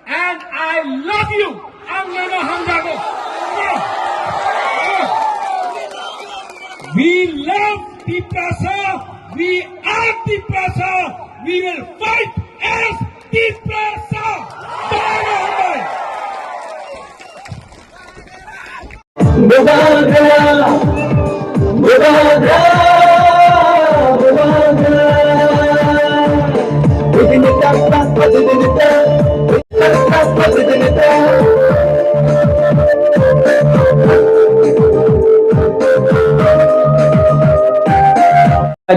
And I love you. We love Tiprasa. We are Tiprasa. We will fight as Tiprasa.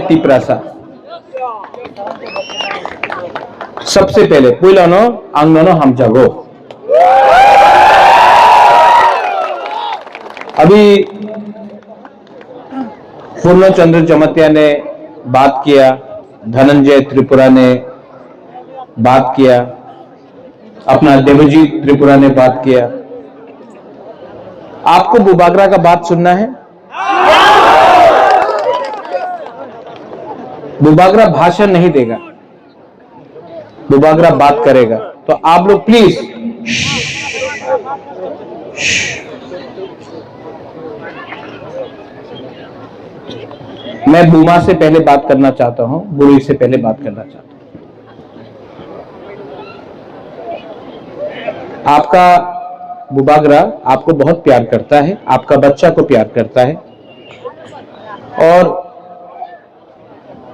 Tiprasa सबसे पहले पुलानो आंगनो हम जागो। अभी पूर्णचंद्र जमतिया ने बात किया, धनंजय त्रिपुरा ने बात किया, अपना देवजी त्रिपुरा ने बात किया। आपको बुबागरा का बात सुनना है? बुबागरा भाषण नहीं देगा, बुबागरा बात करेगा। तो आप लोग प्लीज मैं बुमा से पहले बात करना चाहता हूं, बुरी से पहले बात करना चाहता हूं। आपका बुबागरा आपको बहुत प्यार करता है, आपका बच्चा को प्यार करता है। और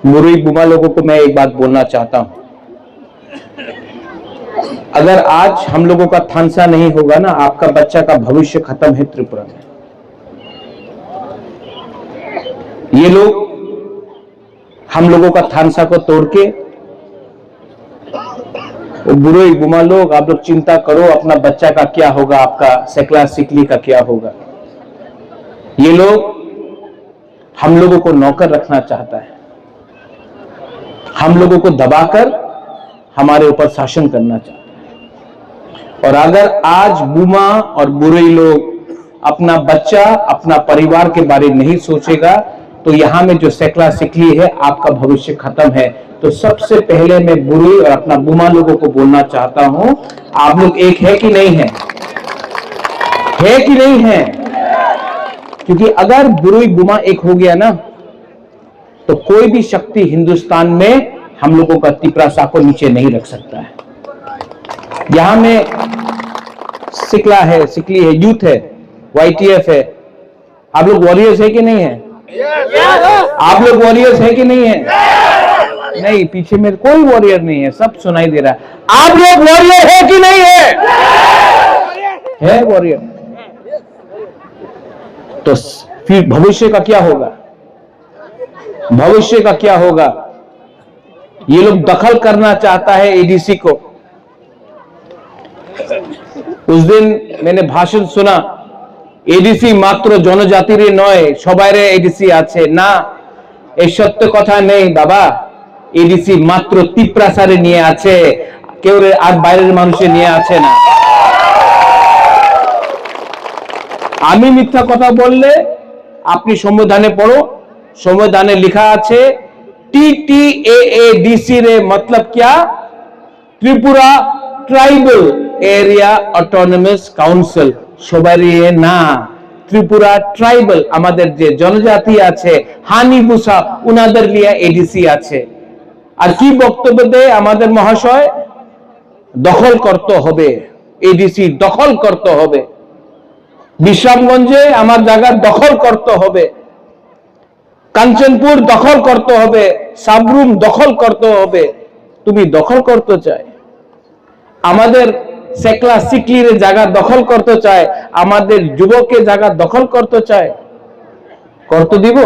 मुरुई बुमा लोगों को मैं एक बात बोलना चाहता हूं, अगर आज हम लोगों का थानसा नहीं होगा ना, आपका बच्चा का भविष्य खत्म है त्रिपुरा में। ये लोग हम लोगों का थानसा को तोड़ के, बुरुई बुमा लोग आप लोग चिंता करो अपना बच्चा का क्या होगा, आपका सेकला सिकली का क्या होगा। ये लोग हम लोगों को नौकर रखना चाहता है, हम लोगों को दबाकर हमारे ऊपर शासन करना चाहता है। और अगर आज बुमा और बुरुई लोग अपना बच्चा, अपना परिवार के बारे में नहीं सोचेगा तो यहां में जो सेकला सिकली है, आपका भविष्य खत्म है। तो सबसे पहले मैं बुरुई और अपना बुमा लोगों को बोलना चाहता हूं, आप लोग एक है कि नहीं है? है कि नहीं है? क्योंकि अगर बुरुई बुमा एक हो गया ना, तो कोई भी शक्ति हिंदुस्तान में हम लोगों का तिप्रासा को नीचे नहीं रख सकता है। यहां में सिकला है, सिकली है, यूथ है, YTF है। आप लोग वॉरियर्स है कि नहीं है? आप लोग वॉरियर्स है कि नहीं है? नहीं, पीछे में कोई वॉरियर नहीं है, सब सुनाई दे रहा है। आप लोग वॉरियर है कि नहीं है? है वॉरियर। तो फिर भविष्य का क्या होगा? भविष्य का क्या होगा? ये लोग दखल करना चाहता है एडीसी को। उस दिन मैंने भाषण सुना, एडीसी मात्र जनजातिर नय सबाइरे एडीसी आछे ना, এই সত্য কথা নেই বাবা। এডিসি মাত্র তিপ্রাসারে নিয়ে আছে, কেউ আর বাইরের মানুষে নিয়ে আছে না। আমি মিথ্যা কথা বললে আপনি সংবিধানে পড়ো, संविधान में लिखा আছে TTAADC रे मतलब क्या? Tripura tribal area autonomous council. সবারই না, ত্রিপুরা ট্রাইবাল আমাদের যে জনজাতি আছে হানিবুসা উনাদের লিয়ে এডিসি আছে। আর কি বক্তব্য দেয় আমাদের মহাশয়? দখল করতে হবে, এডিসি দখল করতে হবে, বিশ্রামগঞ্জে আমার জায়গা দখল করতে হবে, কাঞ্চনপুর দখল করতে হবে, সাবরুম দখল করতে হবে। তুমি দখল করতে চাই, আমাদের সেকলা সিকলির জায়গা দখল করতে চায়, আমাদের যুবকের জায়গা দখল করতে চায়, করতে দিব?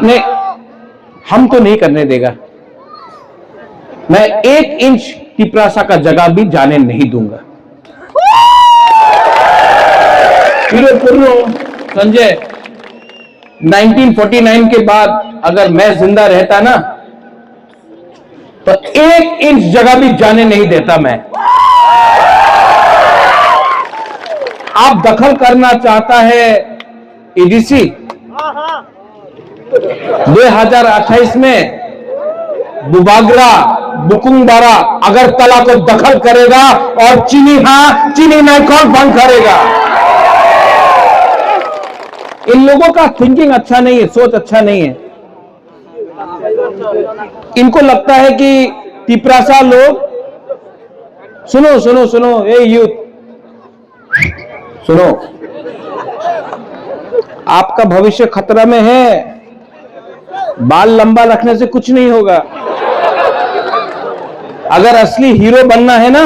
नहीं, हम तो नहीं करने देगा। मैं 1 इंच तिपरासा का जगह भी जाने नहीं दूंगा। संजय 1949 के बाद अगर मैं जिंदा रहता ना तो 1 इंच जगह भी जाने नहीं देता मैं। आप दखल करना चाहता है एडीसी। 2028 में बुबागरा, बुकुंगबारा, अगरतला को दखल करेगा और चीनी नहीं कौन बंद करेगा? इन लोगों का थिंकिंग अच्छा नहीं है, सोच अच्छा नहीं है। इनको लगता है कि तिपरासा लोग, सुनो सुनो सुनो, ए यूथ सुनो, आपका भविष्य खतरा में है। बाल लंबा रखने से कुछ नहीं होगा। अगर असली हीरो बनना है ना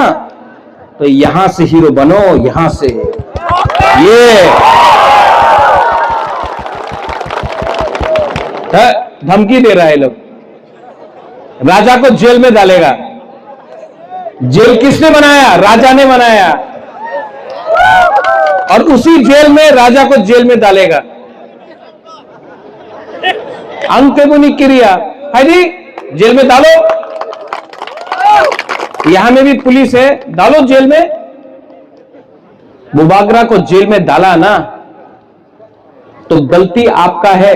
तो यहां से हीरो बनो, यहां से। ये धमकी दे रहा है लोग, राजा को जेल में डालेगा। जेल किसने बनाया? राजा ने बनाया, और उसी जेल में राजा को जेल में डालेगा। अंत्यमुनि क्रिया है जी, जेल में डालो। यहां में भी पुलिस है, डालो जेल में। बुबागरा को जेल में डाला ना तो गलती आपका है।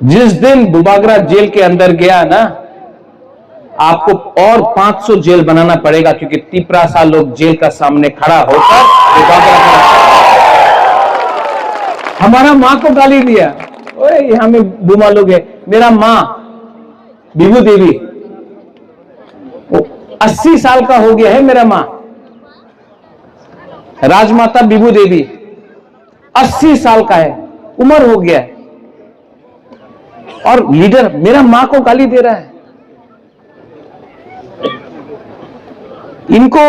जिस दिन बुबागरा जेल के अंदर गया ना, आपको और 500 जेल बनाना पड़ेगा, क्योंकि तिपरासा लोग जेल का सामने खड़ा होकर हमारा मां को गाली दिया। ओए यहां में बुमा लोग है, मेरा मां विभू देवी 80 साल का हो गया है। मेरा मां राजमाता विभू देवी 80 साल का है, उम्र हो गया है, और लीडर मेरा मां को गाली दे रहा है। इनको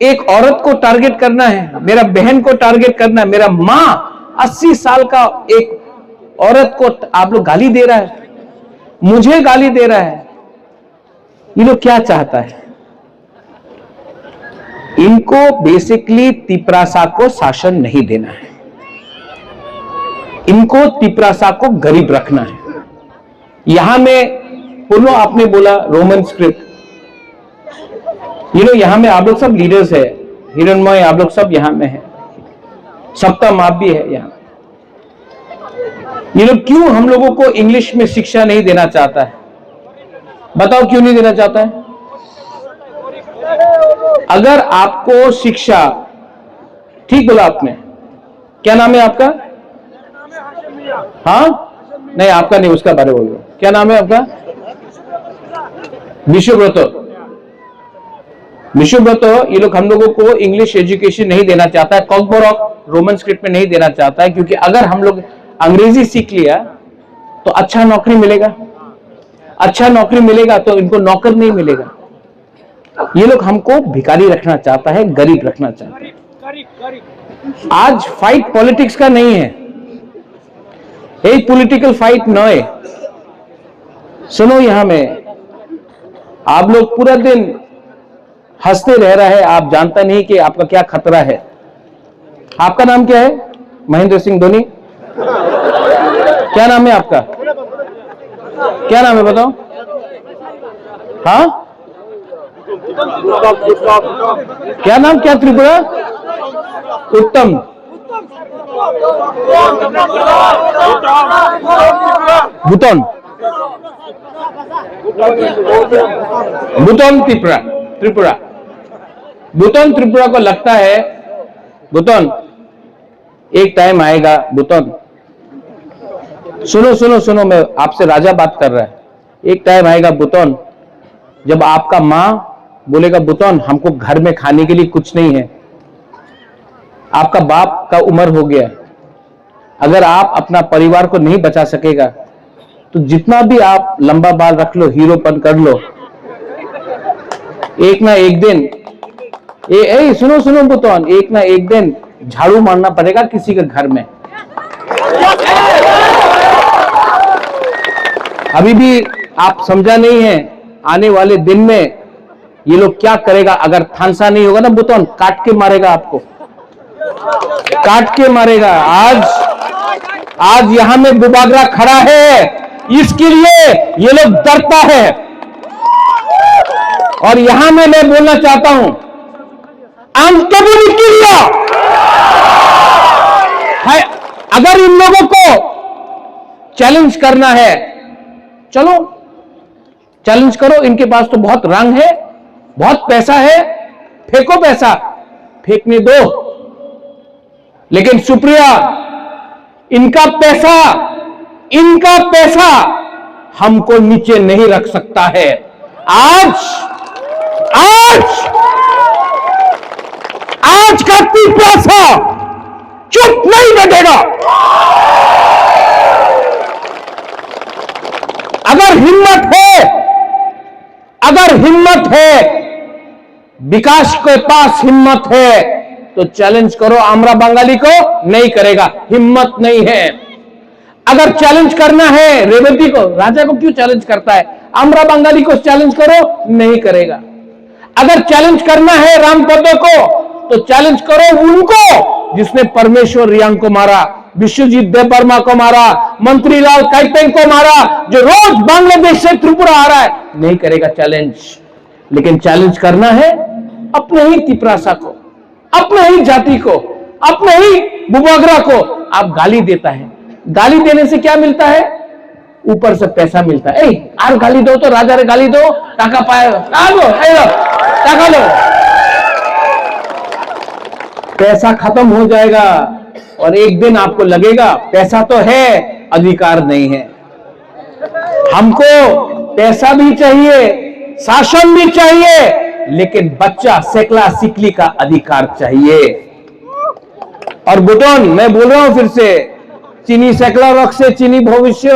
एक औरत को टारगेट करना है, मेरा बहन को टारगेट करना है, मेरा मां 80 साल का एक औरत को आप लोग गाली दे रहा है, मुझे गाली दे रहा है। ये लोग क्या चाहता है? इनको बेसिकली तिपरासा को शासन नहीं देना है, इनको तिपरासा को गरीब रखना है। यहां में पूर्णो आपने बोला रोमन स्क्रिप्ट, यहां में आप लोग सब लीडर्स है, हिरणमय आप लोग सब यहां में है, सप्तम आप भी है यहां। ये लोग क्यों हम लोगों को इंग्लिश में शिक्षा नहीं देना चाहता है? बताओ क्यों नहीं देना चाहता है? अगर आपको शिक्षा, ठीक बोला आपने, क्या नाम है आपका? हाँ नहीं, आपका नहीं, उसका बारे बोल रहा हूं। क्या नाम है आपका? विश्वव्रत। विश्वव्रत ये लोग हम लोगों को इंग्लिश एजुकेशन नहीं देना चाहता है, कॉकबोरॉक रोमन स्क्रिप्ट में नहीं देना चाहता है, क्योंकि अगर हम लोग अंग्रेजी सीख लिया तो अच्छा नौकरी मिलेगा, अच्छा नौकरी मिलेगा तो इनको नौकर नहीं मिलेगा। ये लोग हमको भिखारी रखना चाहता है, गरीब रखना चाहता है। आज फाइट पॉलिटिक्स का नहीं है, एक पॉलिटिकल फाइट न है। सुनो, यहां में आप लोग पूरा दिन हंसते रह रहा है, आप जानता नहीं कि आपका क्या खतरा है। आपका नाम क्या है? महेंद्र सिंह धोनी। क्या नाम है आपका? क्या नाम है बताओ? हाँ, क्या नाम? क्या त्रिपुरा? उत्तम। बुतौन, बुतौन त्रिपुरा, त्रिपुरा, बुतौन त्रिपुरा को लगता है, बुतौन एक टाइम आएगा, बुतौन सुनो सुनो सुनो, मैं आपसे राजा बात कर रहा है। एक टाइम आएगा बुतौन, जब आपका मां बोलेगा बुतौन हमको घर में खाने के लिए कुछ नहीं है, आपका बाप का उम्र हो गया, अगर आप अपना परिवार को नहीं बचा सकेगा तो जितना भी आप लंबा बाल रख लो, हीरोपन कर लो, एक ना एक दिन सुनो सुनो बुतौन, एक ना एक दिन झाड़ू मारना पड़ेगा किसी के घर में। अभी भी आप समझा नहीं है, आने वाले दिन में ये लोग क्या करेगा। अगर थानसा नहीं होगा ना बुतौन, काट के मारेगा आपको, काट के मारेगा। आज यहां में बुबागरा खड़ा है, इसके लिए ये लोग डरता है। और यहां में मैं बोलना चाहता हूं, अगर इन लोगों को चैलेंज करना है, चलो चैलेंज करो, इनके पास तो बहुत रंग है, बहुत पैसा है, फेंको पैसा, फेंकने दो। लेकिन सुप्रिया, इनका पैसा हमको नीचे नहीं रख सकता है। आज का पैसा चुप नहीं बैठेगा। अगर हिम्मत है, विकास के पास हिम्मत है तो चैलेंज करो। आमरा बंगाली को नहीं करेगा, हिम्मत नहीं है। अगर चैलेंज करना है रेवती को, राजा को क्यों चैलेंज करता है? आमरा बंगाली को चैलेंज करो, नहीं करेगा। अगर चैलेंज करना है रामपदो को तो चैलेंज करो उनको जिसने परमेश्वर रियांग को मारा, विश्वजीत देववर्मा को मारा, मंत्रीलाल काइतेंग को मारा, जो रोज बांग्लादेश से त्रिपुरा आ रहा है, नहीं करेगा चैलेंज। लेकिन चैलेंज करना है अपने ही तिपरासा को, अपने ही जाति को, अपने ही बुबागरा को। आप गाली देता है, गाली देने से क्या मिलता है? ऊपर से पैसा मिलता है। आर गाली दो तो राजा रे गाली दो, टाका पाए, टाका लो, पैसा खत्म हो जाएगा और एक दिन आपको लगेगा पैसा तो है, अधिकार नहीं है। हमको पैसा भी चाहिए, शासन भी चाहिए, लेकिन बच्चा सेकला सिकली का अधिकार चाहिए। और बुटोन, मैं बोल रहा हूं फिर से, चीनी सेकला रख से चीनी भविष्य,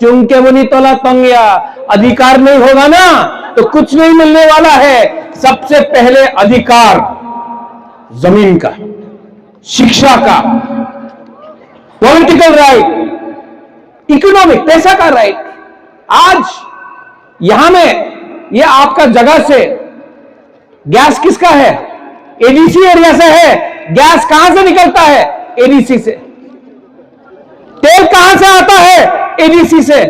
चुंके मुनि तोला तंगिया। अधिकार नहीं होगा ना तो कुछ नहीं मिलने वाला है। सबसे पहले अधिकार जमीन का, शिक्षा का, पॉलिटिकल राइट, इकोनॉमिक, पैसा का राइट। आज यहां में ये आपका जगह से गैस किसका है? एडीसी एरिया से है। गैस कहां से निकलता है? एडीसी से। तेल कहां से आता है? एडीसी से।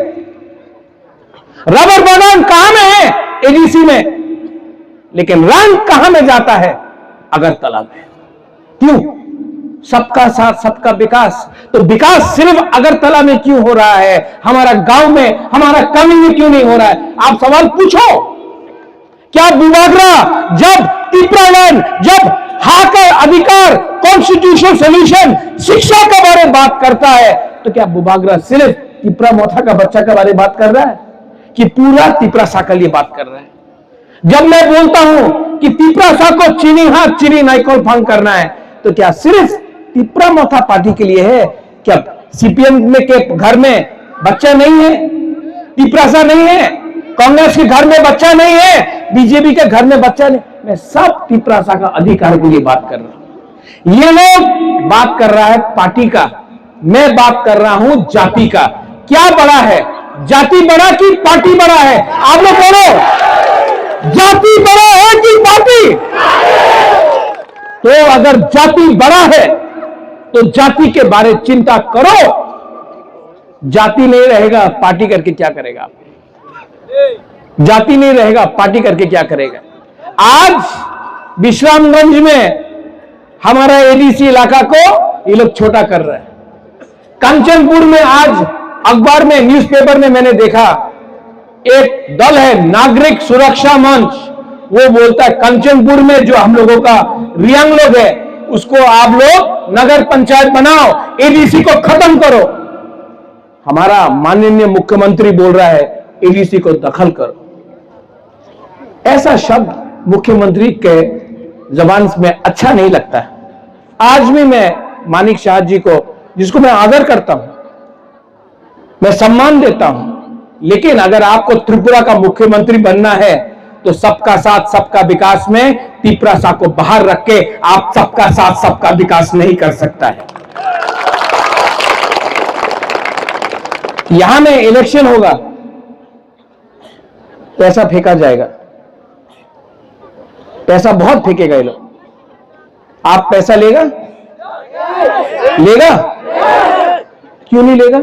रबर बागान कहां में है? एडीसी में। लेकिन रंग कहां में जाता है? अगरतला में। क्यों? सबका साथ सबका विकास। तो विकास सिर्फ अगरतला में क्यों हो रहा है? हमारा गांव में, हमारा कमी में क्यों नहीं हो रहा है? आप सवाल पूछो। क्या बुबागरा जब तिपरालैंड, जब हाकर अधिकार, कॉन्स्टिट्यूशनल सोल्यूशन, शिक्षा के बारे में बात करता है तो क्या बुबागरा सिर्फ तिपरा मोथा का बच्चा के बारे में बात कर रहा है कि पूरा तिपरासा के लिए बात कर रहा है? जब मैं बोलता हूं कि तिपरासा को चीनी हाथ चीनी नाइकोल फांग करना है तो क्या सिर्फ तिपरा मोथा पार्टी के लिए है? क्या सीपीएम में के घर में बच्चा नहीं है? तिपरासा नहीं है? कांग्रेस के घर में बच्चा नहीं है? बीजेपी के घर में बच्चा नहीं? मैं सब तिपरासा का अधिकार के लिए बात कर रहा हूं। ये लोग बात कर रहा है पार्टी का, मैं बात कर रहा हूं जाति का। क्या बड़ा है, जाति बड़ा कि पार्टी बड़ा है? आप लोग बोलो, जाति बड़ा है कि पार्टी? तो अगर जाति बड़ा है तो जाति के बारे चिंता करो। जाति नहीं रहेगा, पार्टी करके क्या करेगा आप? जाति नहीं रहेगा, पार्टी करके क्या करेगा? आज विश्रामगंज में हमारा एडीसी इलाका को ये लोग छोटा कर रहे हैं। कंचनपुर में आज अखबार में, न्यूज़पेपर में मैंने देखा, एक दल है नागरिक सुरक्षा मंच, वो बोलता है कंचनपुर में जो हम लोगों का रियांग लोग है उसको आप लोग नगर पंचायत बनाओ, एडीसी को खत्म करो। हमारा माननीय मुख्यमंत्री बोल रहा है एडीसी को दखल करो। ऐसा शब्द मुख्यमंत्री के जबान में अच्छा नहीं लगता है। आज भी मैं मानिक शाह जी को, जिसको मैं आदर करता हूं, मैं सम्मान देता हूं, लेकिन अगर आपको त्रिपुरा का मुख्यमंत्री बनना है तो सबका साथ सबका विकास में तिपरासा को बाहर रख के आप सबका साथ सबका विकास नहीं कर सकता है। यहां में इलेक्शन होगा, पैसा फेंका जाएगा, पैसा बहुत फेंकेगा ये लोग। आप पैसा लेगा? क्यों नहीं लेगा?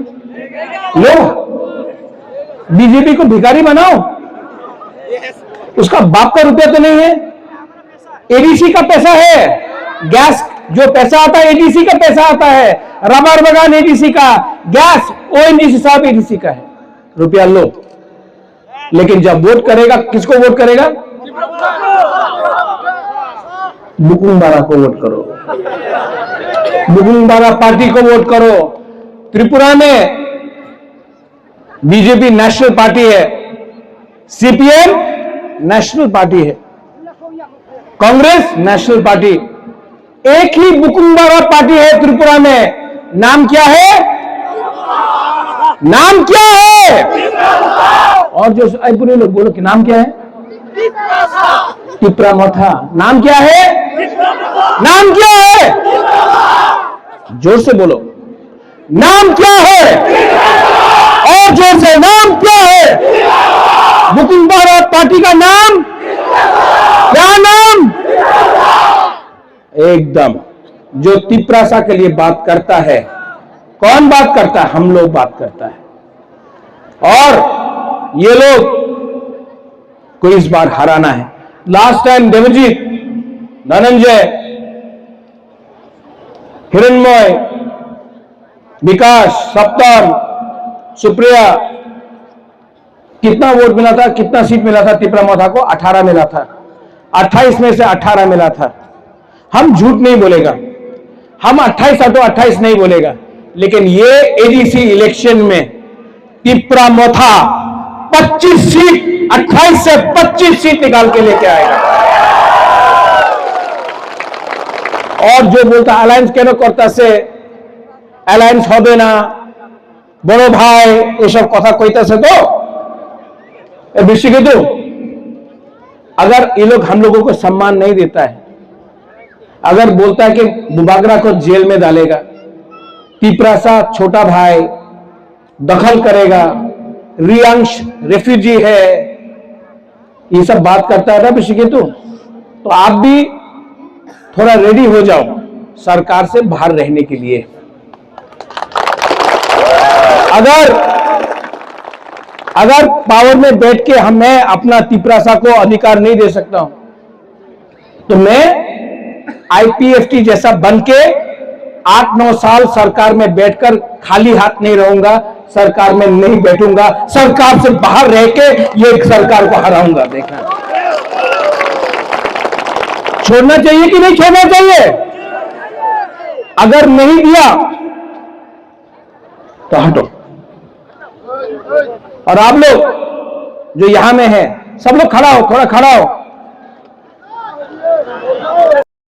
लो, बीजेपी को भिखारी बनाओ। उसका बाप का रुपया तो नहीं है, एडीसी का पैसा है। गैस जो पैसा आता है एडीसी का पैसा आता है, रबर बगान एडीसी का, गैस ओएनजीसी साहब एडीसी का है। रुपया लो, लेकिन जब वोट करेगा किसको वोट करेगा? बुकुमबारा को वोट करो, बुकुमबारा पार्टी को वोट करो। त्रिपुरा में बीजेपी नेशनल पार्टी है, सीपीएम नेशनल पार्टी है, कांग्रेस नेशनल पार्टी। एक ही बुकुमबारा पार्टी है त्रिपुरा में। नाम क्या है? नाम क्या है? और जो पूरे लोग बोलो कि नाम क्या है? तिपरा मोथा। नाम क्या है? नाम क्या है? जोर से बोलो, नाम क्या है? और जोर से, नाम क्या है? बुकुमबारा पार्टी का नाम क्या? नाम एकदम जो तिपरासा के लिए बात करता है। कौन बात करता है? हम लोग बात करता है। और ये लोग को इस बार हराना है। लास्ट टाइम देवजीत, धनंजय, हिरणमय, विकास, सप्तम, सुप्रिया, कितना वोट मिला था? कितना सीट मिला था तिपरा मोथा को? 18 मिला था। 28 में से 18 मिला था। हम झूठ नहीं बोलेगा, हम 28 हटो 28 नहीं बोलेगा, लेकिन ये एडीसी इलेक्शन में तिपरा मोथा 25 सीट, 28 से 25 सीट निकाल के लेके आएगा। और जो बोलता अलायंस केन करता से, अलायंस होबे ना, बड़ो भाई, ये सब कथा कहता से तो बेशी के दो। अगर ये लोग हम लोगों को सम्मान नहीं देता है, अगर बोलता है कि बुबागरा को जेल में डालेगा, तिपरासा छोटा भाई दखल करेगा, रियांश रेफ्यूजी है, ये सब बात करता है ना बिशिकेतु, तो आप भी थोड़ा रेडी हो जाओ सरकार से बाहर रहने के लिए। अगर पावर में बैठ के मैं अपना तिपरासा को अधिकार नहीं दे सकता हूं, तो मैं आईपीएफटी जैसा बन के 8-9 साल सरकार में बैठकर खाली हाथ नहीं रहूंगा, सरकार में नहीं बैठूंगा, सरकार से बाहर रह के ये सरकार को हराऊंगा। देखना छोड़ना चाहिए कि नहीं छोड़ना चाहिए? अगर नहीं दिया तो हटो। और आप लोग जो यहां में हैं, सब लोग खड़ा हो, थोड़ा खड़ा हो।